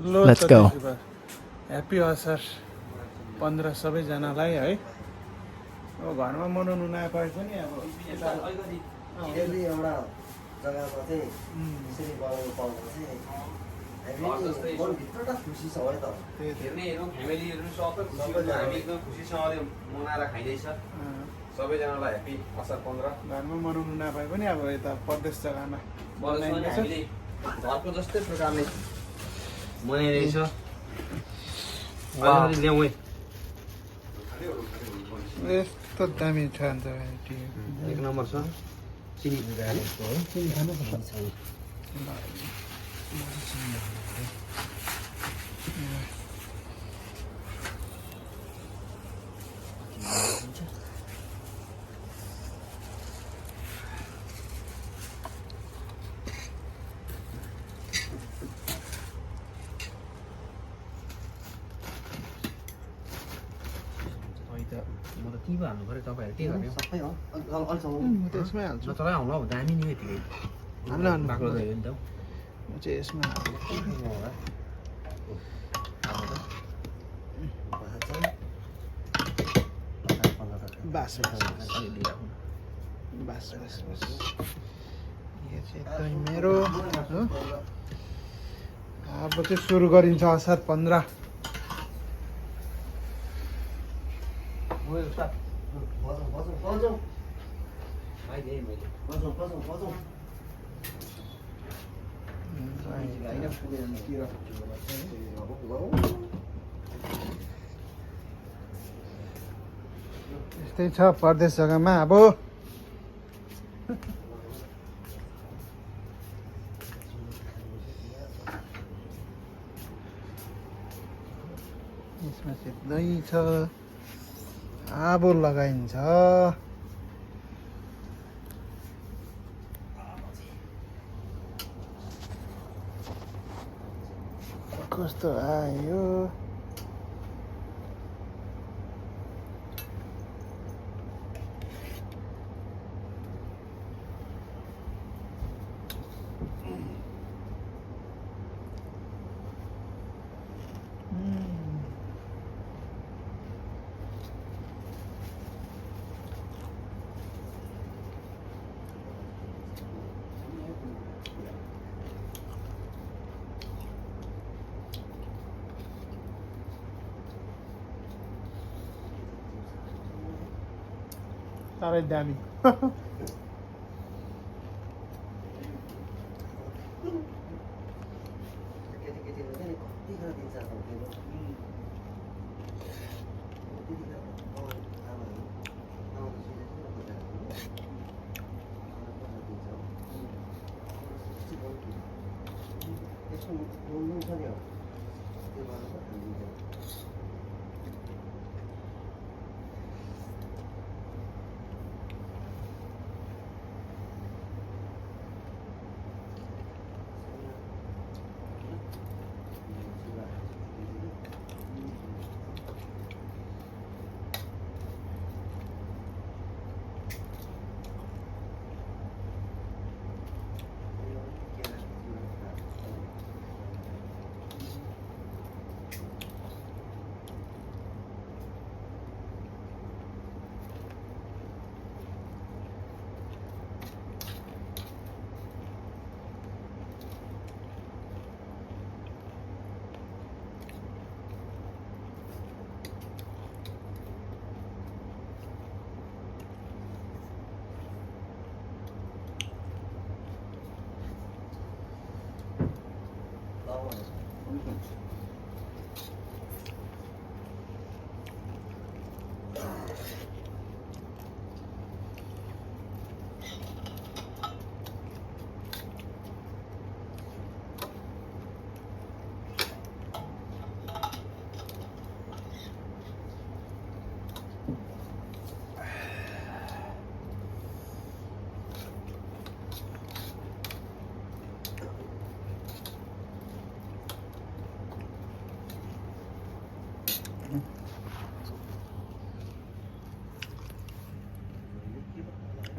Let's go. Happy असार 15 सबैजनालाई है। अब घरमा मनाउनु नपाए पनि अब फेरि एउटा जग्गामा चाहिँ यसरी बनाउनु पाउँदा चाहिँ हामी मनभित्रबाट खुसी छ है त। हेर्नेहरू फ्यामिलीहरू सबै हामी एकदम खुसीसँगले मनाएर खाइँदैछ। सबैजनालाई ह्याप्पी असार 15। घरमा मनाउनु नपाए पनि अब यता परदेश जग्गामा हामीले घरको जस्तै प्रकारले मनाइरहेछ। ल्याउँ है यस्तो दामी छ अन्त एक नम्बर छ। चिनी म त के हाल्नु पऱ्यो तपाईँहरू के गर्ने सबै हो म त यसमै हाल्छु। नचलाइ हाल्नु अब दामी नि यतिकै बाक्लो गयो नि त म चाहिँ यसमा बास बास बास बास यो चाहिँ एकदमै मेरो हो। अब चाहिँ सुरु गरिन्छ असार 15। यस्तै छ परदेश जग्गामा अब यसमा चाहिँ दही छ, आबो लगाइन्छ। कस्तो आयो साह्रै दामी।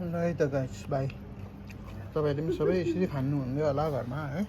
ल है त गाइस, बाई। तपाईँहरूले पनि सबै यसरी खानुहुँदै होला घरमा है।